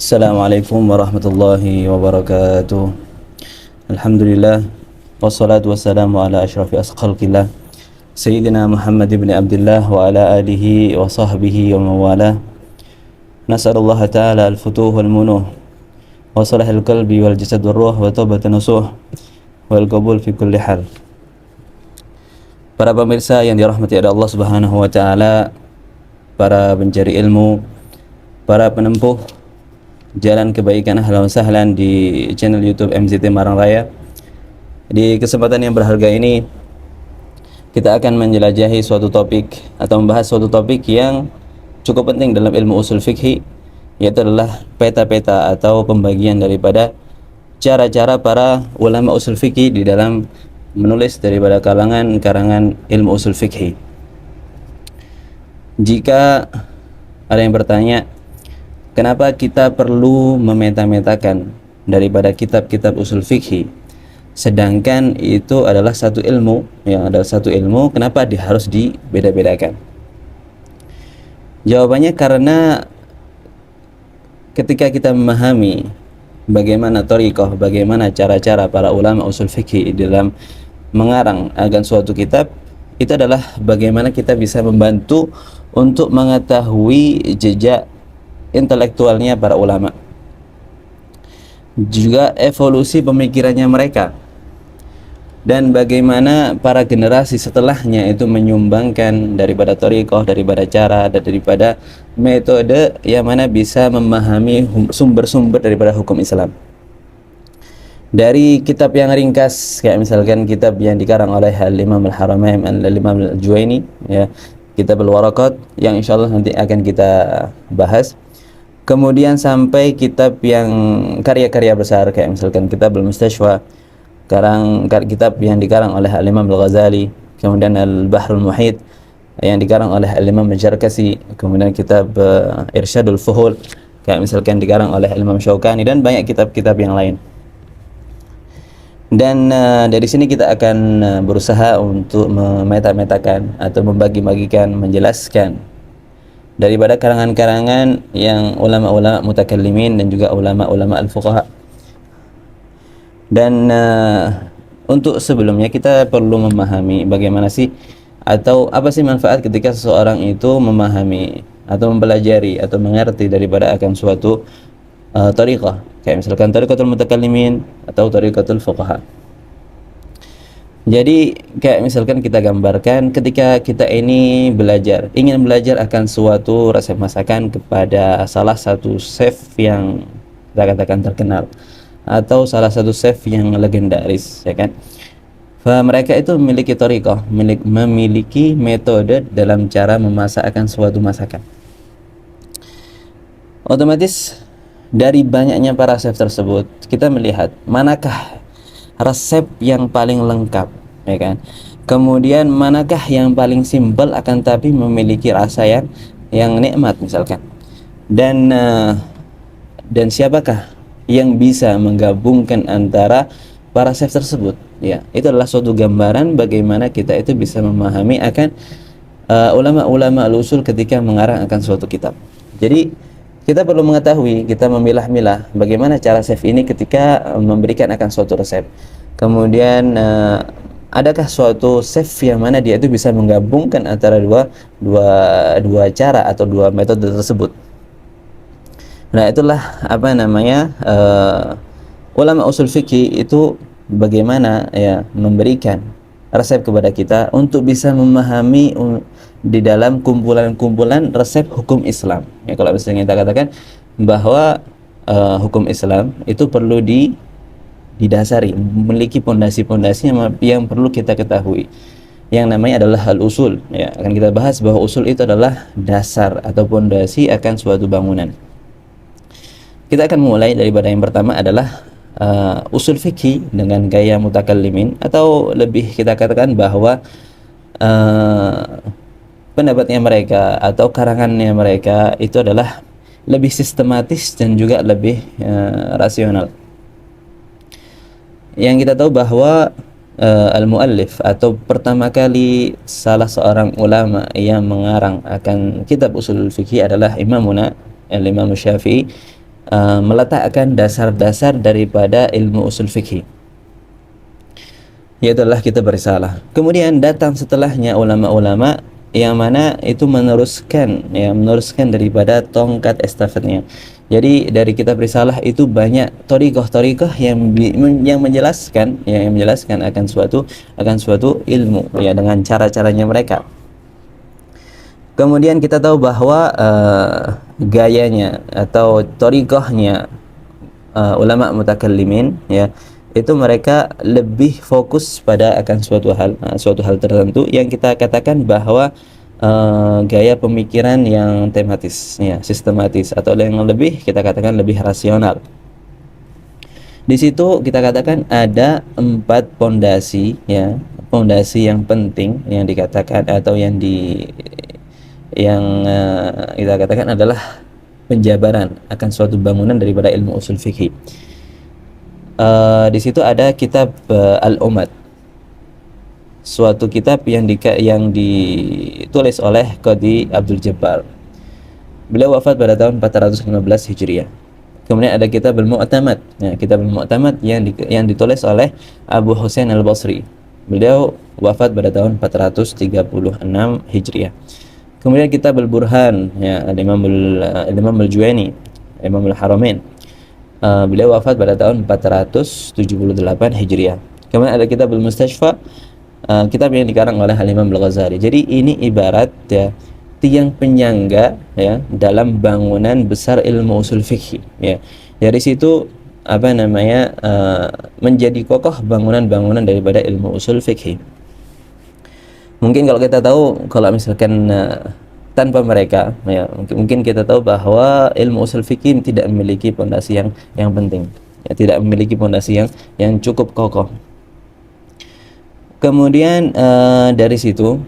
Assalamualaikum warahmatullahi wabarakatuh. Alhamdulillah wassalatu wassalamu ala asyrafil khalqillah Sayyidina Muhammad ibn Abdullah wa ala alihi wa sahbihi wa mawalah. Nas'alullah ta'ala al-futuh wal munuh wa salahil qalbi wal jasad wal ruh wa tawbatan nasuh wal qabul fi kulli hal. Para pemirsa yang dirahmati oleh Allah Subhanahu wa taala, para pencari ilmu, para penempuh jalan kebaikan, ahlan sahlan di channel YouTube MZT Marang Raya. Di kesempatan yang berharga ini kita akan menjelajahi suatu topik atau membahas suatu topik yang cukup penting dalam ilmu usul fikih, yaitu adalah peta-peta atau pembagian daripada cara-cara para ulama usul fikih di dalam menulis daripada karangan ilmu usul fikih. Jika ada yang bertanya, kenapa kita perlu memeta-metakan daripada kitab-kitab usul fikih, sedangkan itu adalah satu ilmu, kenapa harus dibeda-bedakan? Jawabannya karena ketika kita memahami bagaimana thariqah, bagaimana cara-cara para ulama usul fikih dalam mengarang akan suatu kitab, itu adalah bagaimana kita bisa membantu untuk mengetahui jejak intelektualnya para ulama, juga evolusi pemikirannya mereka, dan bagaimana para generasi setelahnya itu menyumbangkan daripada thariqah, daripada cara, dan daripada metode yang mana bisa memahami sumber-sumber daripada hukum Islam. Dari kitab yang ringkas, kayak misalkan kitab yang dikarang oleh Al-Imam Al-Haramain Al-Imam Al-Juwaini, ya, kitab Al-Waraqat, yang insyaallah nanti akan kita bahas. Kemudian sampai kitab yang karya-karya besar, kayak misalkan kitab Al-Mustashfa, kitab yang dikarang oleh Al-Imam Al-Ghazali, kemudian Al-Bahrul Muhit yang dikarang oleh Al-Imam Al-Jarkasi, kemudian kitab Irsyadul Fuhul, kayak misalkan dikarang oleh Al-Imam Syaukani, dan banyak kitab-kitab yang lain. Dan dari sini kita akan berusaha untuk memeta-metakan atau membagi-bagikan, menjelaskan daripada karangan-karangan yang ulama-ulama mutakallimin dan juga ulama-ulama al-fuqaha. Dan untuk sebelumnya kita perlu memahami bagaimana sih atau apa sih manfaat ketika seseorang itu memahami atau mempelajari atau mengerti daripada akan suatu thariqah, kayak misalkan thariqatul mutakallimin atau thariqatul fuqaha. Jadi kayak misalkan kita gambarkan ketika kita ini ingin belajar akan suatu resep masakan kepada salah satu chef yang kita katakan terkenal atau salah satu chef yang legendaris, ya kan? Mereka itu memiliki thariqah, memiliki metode dalam cara memasak akan suatu masakan. Otomatis dari banyaknya para chef tersebut, kita melihat manakah resep yang paling lengkap, ya kan? Kemudian manakah yang paling simpel akan tapi memiliki rasa yang nikmat misalkan. Dan siapakah yang bisa menggabungkan antara para chef tersebut? Ya, itu adalah suatu gambaran bagaimana kita itu bisa memahami akan ulama-ulama al-usul ketika mengarang akan suatu kitab. Jadi kita perlu mengetahui, kita memilah-milah bagaimana cara chef ini ketika memberikan akan suatu resep. Kemudian adakah suatu chef yang mana dia itu bisa menggabungkan antara dua cara atau dua metode tersebut. Nah, itulah ulama usul fikih itu bagaimana ya memberikan resep kepada kita untuk bisa memahami di dalam kumpulan-kumpulan resep hukum Islam. Ya, kalau misalnya kita katakan bahwa hukum Islam itu perlu didasari, memiliki pondasi-pondasi yang perlu kita ketahui. Yang namanya adalah al-usul. Ya, akan kita bahas bahwa usul itu adalah dasar atau pondasi akan suatu bangunan. Kita akan mulai daripada yang pertama adalah usul fikih dengan gaya mutakallimin, atau lebih kita katakan bahwa pendapatnya mereka atau karangannya mereka itu adalah lebih sistematis dan juga lebih rasional. Yang kita tahu bahwa al-muallif atau pertama kali salah seorang ulama yang mengarang akan kitab usul fikih adalah Imamuna Al-Imam Syafi'i meletakkan dasar-dasar daripada ilmu usul fikih, yaitulah kitab risalah. Kemudian datang setelahnya ulama-ulama yang mana itu meneruskan daripada tongkat estafetnya. Jadi dari kitab risalah itu banyak thariqah yang menjelaskan akan suatu ilmu ya dengan cara-caranya mereka. Kemudian kita tahu bahwa gayanya atau thariqahnya ulama mutakallimin ya, itu mereka lebih fokus pada akan suatu hal tertentu yang kita katakan bahwa gaya pemikiran yang tematis ya, sistematis, atau yang lebih kita katakan lebih rasional. Di situ kita katakan ada 4 pondasi ya, pondasi yang penting yang dikatakan atau yang kita katakan adalah penjabaran akan suatu bangunan daripada ilmu usul fikih. Di situ ada kitab Al-Umad, suatu kitab yang ditulis oleh Qadhi Abdul Jabbar. Beliau wafat pada tahun 415 Hijriah. Kemudian ada kitab Al-Mu'tamad. Ya, kitab Al-Mu'tamad yang ditulis oleh Abu Husain Al-Basri. Beliau wafat pada tahun 436 Hijriah. Kemudian kitab Al-Burhan ya, Imam Al-Juwaini, Imam Al-Haramain. Beliau wafat pada tahun 478 Hijriah. Kemudian ada kitab Al-Mustashfa, kitab yang dikarang oleh Al-Imam Al-Ghazali. Jadi ini ibarat ya tiang penyangga ya dalam bangunan besar ilmu usul fikih ya. Dari situ menjadi kokoh bangunan-bangunan daripada ilmu usul fikih. Mungkin kalau kita tahu, kalau misalkan tanpa mereka ya, mungkin kita tahu bahwa ilmu usul fikih tidak memiliki pondasi yang penting ya, tidak memiliki pondasi yang cukup kokoh. Kemudian dari situ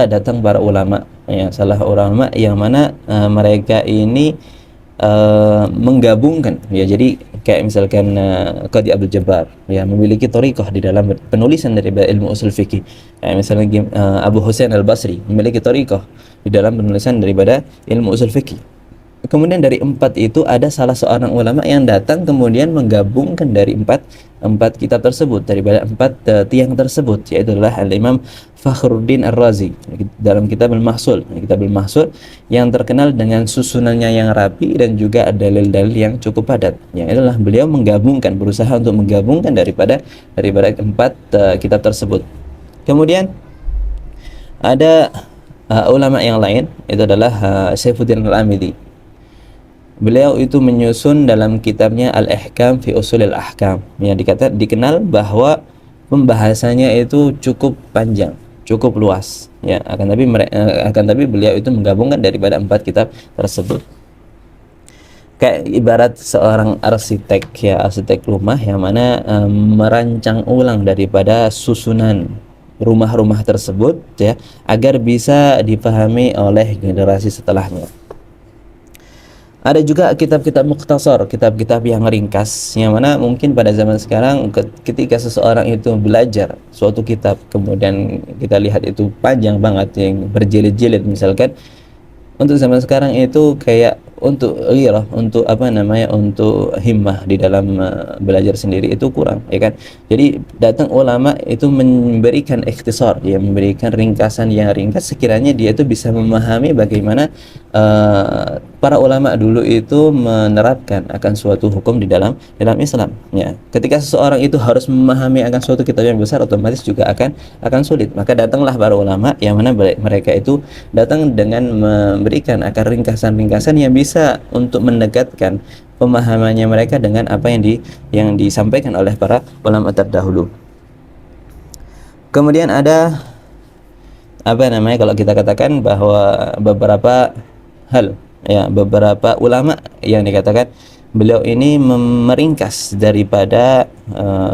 datang para ulama ya, salah ulama yang mana mereka ini menggabungkan ya. Jadi kayak misalkan Qadhi Abdul Jabbar ya memiliki thariqah di dalam penulisan dari ilmu usul fikih. Kayak misalnya Abu Husain Al-Basri memiliki thariqah di dalam penulisan daripada ilmu usul fikih. Kemudian dari 4 itu ada salah seorang ulama yang datang kemudian menggabungkan dari empat kitab tersebut, daripada 4 tiang tersebut, yaitu adalah Al-Imam Fakhruddin Ar-Razi dalam kitab Al-Mahsul. Kitab Al-Mahsul yang terkenal dengan susunannya yang rapi dan juga ada dalil-dalil yang cukup padat. Yang itulah beliau berusaha untuk menggabungkan daripada 4 kitab tersebut. Kemudian ada ulama yang lain, itu adalah Saifuddin Al-Amidi. Beliau itu menyusun dalam kitabnya Al-Ihkam fi Usulil Ahkam yang dikenal bahwa pembahasannya itu cukup panjang, cukup luas ya. Akan tapi beliau itu menggabungkan daripada 4 kitab tersebut. Kayak ibarat seorang arsitek rumah yang mana merancang ulang daripada susunan rumah-rumah tersebut ya, agar bisa dipahami oleh generasi setelahnya. Ada juga kitab-kitab mukhtasar, kitab-kitab yang ringkas, yang mana mungkin pada zaman sekarang ketika seseorang itu belajar suatu kitab, kemudian kita lihat itu panjang banget yang berjilid-jilid misalkan, untuk zaman sekarang itu kayak untuk untuk himmah di dalam belajar sendiri itu kurang ya kan. Jadi datang ulama itu memberikan ikhtisar, dia memberikan ringkasan yang ringkas, sekiranya dia itu bisa memahami bagaimana para ulama dulu itu menerapkan akan suatu hukum di dalam Islam ya. Ketika seseorang itu harus memahami akan suatu kitab yang besar, otomatis juga akan sulit. Maka datanglah para ulama yang mana mereka itu datang dengan memberikan akan ringkasan-ringkasan yang bisa untuk mendekatkan pemahamannya mereka dengan apa yang disampaikan oleh para ulama terdahulu. Kemudian ada kalau kita katakan bahwa beberapa hal ya, beberapa ulama yang dikatakan beliau ini meringkas daripada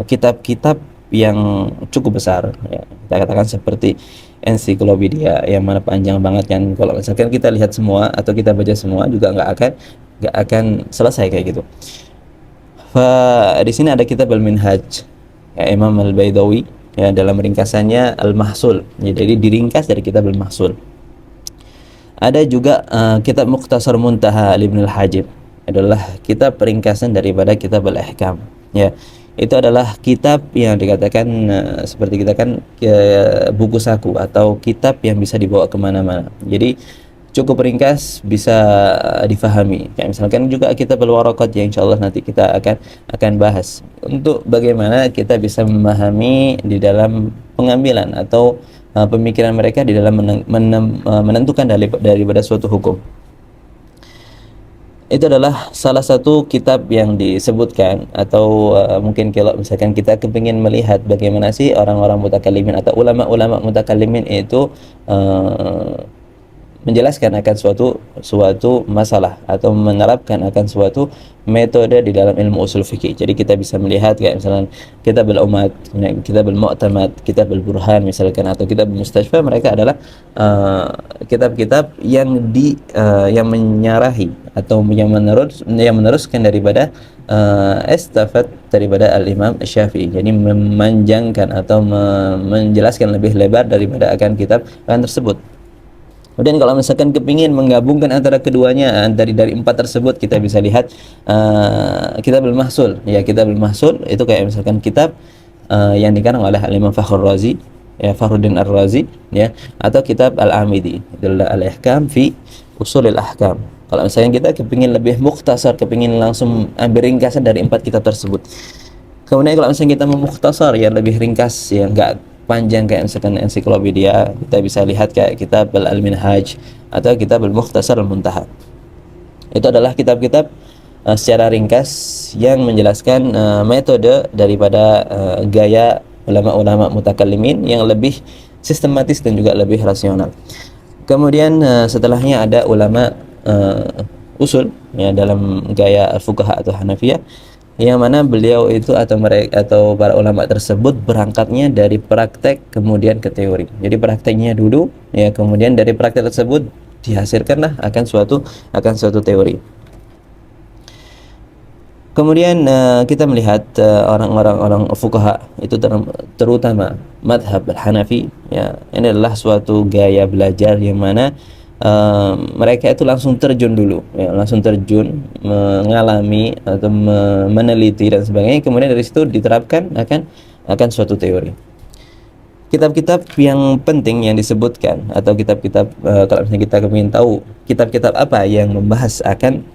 kitab-kitab yang cukup besar ya. Kita katakan seperti ensiklopedia yang mana panjang banget, yang kalau misalkan kita lihat semua atau kita baca semua juga nggak akan selesai kayak gitu. Di sini ada kitab Al-Minhaj ya, Imam Al-Baydawi ya, dalam ringkasannya Al-Mahsul ya, jadi diringkas dari kitab Al-Mahsul. Ada juga kitab Mukhtasar Muntaha Ibn Al-Hajib adalah kitab ringkasan daripada kitab al-ahkam, ya. Itu adalah kitab yang dikatakan seperti kita kan buku saku atau kitab yang bisa dibawa kemana-mana. Jadi cukup ringkas, bisa difahami. Kayak misalkan juga kitab al-waraqat yang insyaallah nanti kita akan bahas untuk bagaimana kita bisa memahami di dalam pengambilan atau pemikiran mereka di dalam menentukan daripada suatu hukum. Itu adalah salah satu kitab yang disebutkan, atau mungkin kalau misalkan kita kepingin melihat bagaimana sih orang-orang mutakallimin atau ulama-ulama mutakallimin itu menjelaskan akan suatu masalah atau menerapkan akan suatu metode di dalam ilmu usul fikih. Jadi kita bisa melihat kayak misalnya kitab al-umat, kitab al-mu'tamad, kitab al-burhan misalkan, atau kitab al-mustashfa. Mereka adalah kitab-kitab yang yang menyarahi atau yang meneruskan daripada estafet daripada al-Imam Syafi'i. Jadi memanjangkan atau menjelaskan lebih lebar daripada akan kitab tersebut. Kemudian kalau misalkan kepingin menggabungkan antara keduanya, dari empat tersebut, kita bisa lihat kitab al-mahsul. Ya, kitab al-mahsul itu kayak misalkan kitab yang dikarang oleh Al-Imam Fakhrur Razi, ya, Fakhruddin Ar-Razi, ya, atau kitab Al-Amidi, itulah al-ihkam fi usulil ahkam. Kalau misalkan kita kepingin lebih mukhtasar, kepingin langsung ambil ringkasan dari empat kitab tersebut. Kemudian kalau misalkan kita memukhtasar, yang lebih ringkas, yang enggak panjang kayak misalkan ensiklopedia, kita bisa lihat kayak kitab Al-Minhaj atau kitab Al-Mukhtasar Al-Muntaha. Itu adalah kitab-kitab secara ringkas yang menjelaskan metode daripada gaya ulama-ulama mutakallimin yang lebih sistematis dan juga lebih rasional. Kemudian setelahnya ada ulama usul, ya, dalam gaya al-fuqaha atau Hanafiyah, yang mana beliau itu atau para ulama tersebut berangkatnya dari praktek kemudian ke teori. Jadi prakteknya dulu, ya, kemudian dari praktek tersebut dihasilkanlah akan suatu teori. Kemudian kita melihat orang fuqaha itu terutama madhab al-Hanafi, ya, ini adalah suatu gaya belajar yang mana mereka itu langsung terjun dulu, ya, langsung terjun mengalami atau meneliti dan sebagainya, kemudian dari situ diterapkan akan suatu teori. Kitab-kitab yang penting yang disebutkan atau kitab-kitab kalau misalnya kita ingin tahu kitab-kitab apa yang membahas akan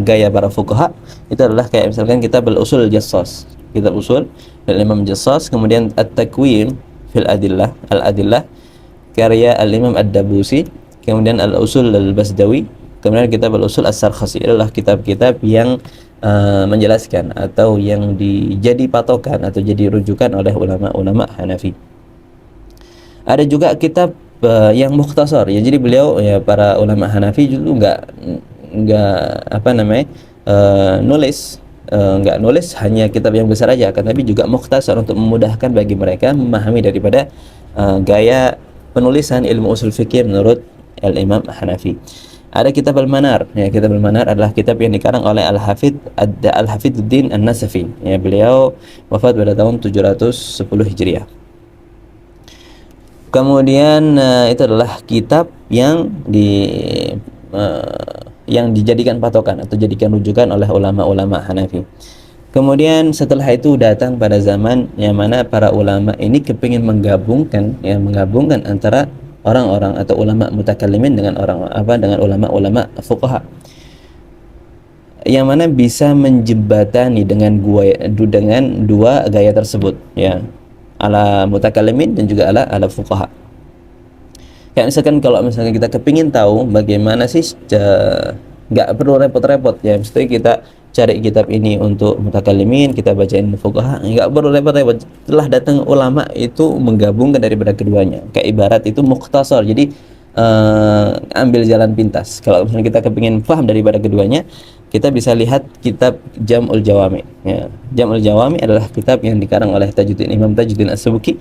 gaya para fuqaha, itu adalah kayak misalkan kitab al-usul al-Jassas, kitab usul dari Imam Jassas, kemudian at-takwin fil adillah, al-adillah karya al-Imam ad-Dabusi, kemudian al-usul al-Basdawi, kemudian kitab al-usul as-Sarkhasi. Adalah kitab-kitab yang menjelaskan atau yang dijadi patokan atau jadi rujukan oleh ulama-ulama Hanafi. Ada juga kitab yang mukhtasar, ya, jadi beliau, ya, para ulama Hanafi juga nulis hanya kitab yang besar aja, tapi juga mukhtasar untuk memudahkan bagi mereka memahami daripada gaya penulisan ilmu usul fikih menurut Al-Imam Hanafi. Ada kitab Al-Manar, ya, kitab Al-Manar adalah kitab yang dikarang oleh Al-Hafidzuddin An-Nasafi, ya, beliau wafat pada tahun 710 Hijriah. Kemudian itu adalah kitab yang dijadikan patokan atau jadikan rujukan oleh ulama-ulama Hanafi. Kemudian setelah itu datang pada zaman yang mana para ulama ini kepingin menggabungkan antara orang-orang atau ulama mutakallimin dengan ulama-ulama fuqaha, yang mana bisa menjembatani dengan dua gaya tersebut, ya, ala mutakallimin dan juga ala fuqaha. Kayak misalkan kalau misalkan kita kepingin tahu bagaimana sih, nggak perlu repot-repot, ya, mesti kita cari kitab ini untuk mutakallimin, kita bacain fuqaha, nggak perlu repot-repot. Setelah datang ulama itu menggabungkan daripada keduanya, kayak ibarat itu mukhtasar. Jadi ambil jalan pintas. Kalau misalnya kita kepingin paham daripada keduanya, kita bisa lihat kitab Jam'ul Jawami, ya. Jam'ul Jawami adalah kitab yang dikarang oleh Imam Tajuddin As-Subki,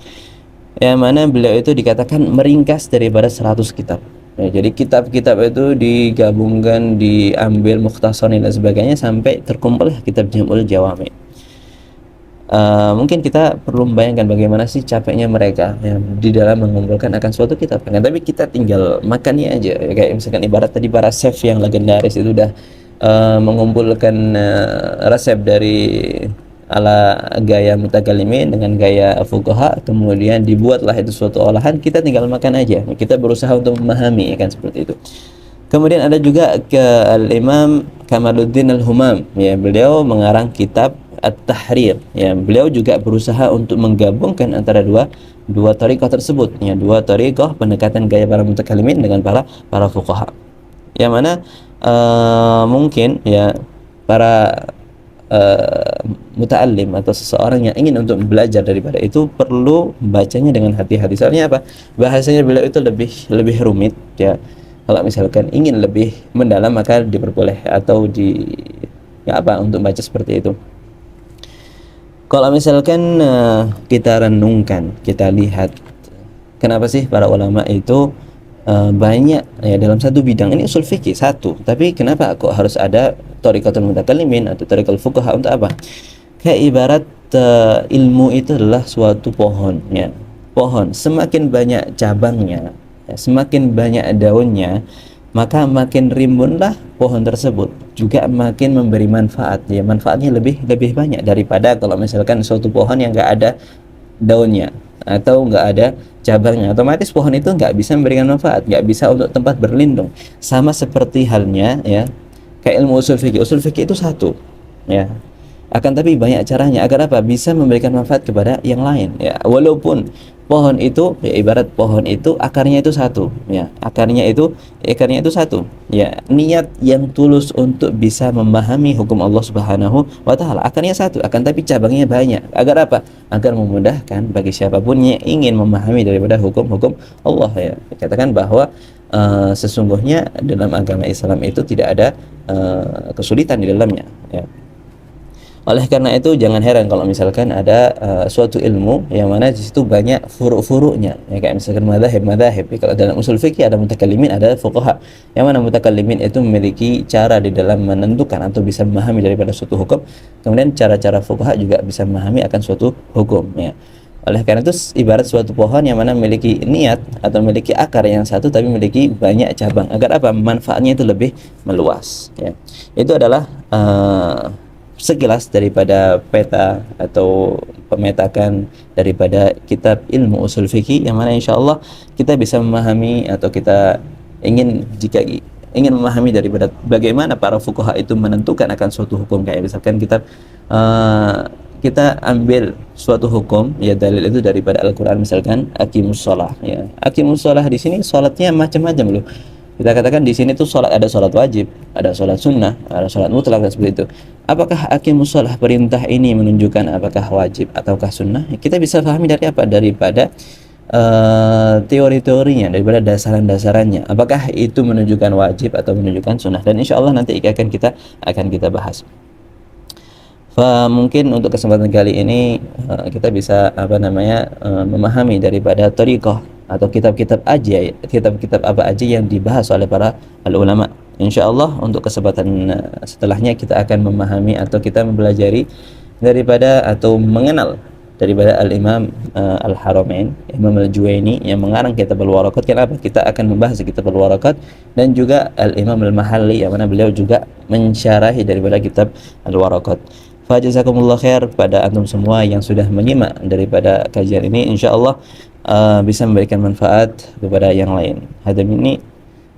yang mana beliau itu dikatakan meringkas daripada 100 kitab. Ya, jadi kitab-kitab itu digabungkan, diambil mukhtasar dan sebagainya sampai terkumpul kitab Jam'ul Jawami. Mungkin kita perlu membayangkan bagaimana sih capeknya mereka, ya, di dalam mengumpulkan akan suatu kitab. Tapi kita tinggal makannya aja, ya, kayak misalkan ibarat tadi para chef yang legendaris itu udah mengumpulkan resep dari ala gaya mutakallimin dengan gaya fuqaha, kemudian dibuatlah itu suatu olahan, kita tinggal makan aja. Kita berusaha untuk memahami, ya kan, seperti itu. Kemudian ada juga ke Al-Imam Kamaluddin Al-Humam, ya, beliau mengarang kitab At-Tahrir, ya. Beliau juga berusaha untuk menggabungkan antara dua thariqah tersebut, ya, dua thariqah pendekatan gaya para mutakallimin dengan para fuqaha. Yang mana mungkin, ya, para muta'allim atau seseorang yang ingin untuk belajar daripada itu perlu bacanya dengan hati-hati. Soalnya apa? Bahasanya beliau itu lebih rumit, ya. Kalau misalkan ingin lebih mendalam maka diperboleh atau ya apa, untuk baca seperti itu. Kalau misalkan kita renungkan, kita lihat kenapa sih para ulama itu banyak, ya, dalam satu bidang ini usul fikih satu, tapi kenapa kok harus ada thariqatul mutakallimin atau thariqatul fuqaha? Untuk apa? Kayak ibarat ilmu itu adalah suatu pohon, ya. Pohon semakin banyak cabangnya, ya, semakin banyak daunnya, maka makin rimbunlah pohon tersebut, juga makin memberi manfaat, ya. Manfaatnya lebih banyak daripada kalau misalkan suatu pohon yang enggak ada daunnya atau enggak ada cabangnya, otomatis pohon itu nggak bisa memberikan manfaat, nggak bisa untuk tempat berlindung. Sama seperti halnya, ya, kayak ilmu usul fikih. Usul fikih itu satu, ya, akan tapi banyak caranya agar apa, bisa memberikan manfaat kepada yang lain, ya. Walaupun pohon itu, ya, ibarat pohon itu akarnya itu satu, ya, akarnya itu satu, ya, niat yang tulus untuk bisa memahami hukum Allah Subhanahu wa taala, akarnya satu, akan tapi cabangnya banyak. Agar apa? Agar memudahkan bagi siapapun yang ingin memahami daripada hukum-hukum Allah, ya. Katakan bahwa sesungguhnya dalam agama Islam itu tidak ada kesulitan di dalamnya, ya. Oleh karena itu jangan heran kalau misalkan ada suatu ilmu yang mana di situ banyak furu'-furu'nya, ya, kayak misalkan madzhab. Kalau dalam usul fikih ada mutakallimin, ada fuqaha. Yang mana mutakallimin itu memiliki cara di dalam menentukan atau bisa memahami daripada suatu hukum, kemudian cara-cara fuqaha juga bisa memahami akan suatu hukum, ya. Oleh karena itu ibarat suatu pohon yang mana memiliki niat atau memiliki akar yang satu tapi memiliki banyak cabang. Agar apa? Manfaatnya itu lebih meluas, ya. Itu adalah sekilas daripada peta atau pemetakan daripada kitab ilmu usul fikih, yang mana insyaallah kita bisa memahami atau kita jika ingin memahami daripada bagaimana para fuqaha itu menentukan akan suatu hukum. Kayak misalkan kita ambil suatu hukum, ya, dalil itu daripada Al-Qur'an, misalkan aqimus shalah, ya. Aqimus shalah di sini salatnya macam-macam loh. Kita katakan di sini tuh salat, ada salat wajib, ada salat sunnah, ada salat mutlak, dan seperti itu. Apakah aqimus shalah perintah ini menunjukkan apakah wajib ataukah sunnah? Kita bisa pahami dari apa? Daripada teori-teorinya, daripada dasaran-dasarannya. Apakah itu menunjukkan wajib atau menunjukkan sunnah? Dan insya Allah nanti akan kita bahas. Mungkin untuk kesempatan kali ini kita bisa memahami daripada thariqah atau kitab-kitab apa aja yang dibahas oleh para ulama. Insyaallah untuk kesempatan setelahnya kita akan memahami atau kita mempelajari daripada atau mengenal daripada Al-Imam Al-Haramain, Imam Al-Juwaini, yang mengarang kitab Al-Waraqat. Kenapa? Kita akan membahas kitab Al-Waraqat, dan juga Al-Imam Al-Mahalli yang mana beliau juga mensyarahi daripada kitab Al-Waraqat. Fajazakumullah khair pada antum semua yang sudah menyimak daripada kajian ini. Insyaallah bisa memberikan manfaat kepada yang lain. Hadza minni,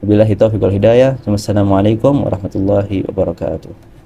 wabillahi taufiq wal hidayah. Wassalamualaikum warahmatullahi wabarakatuh.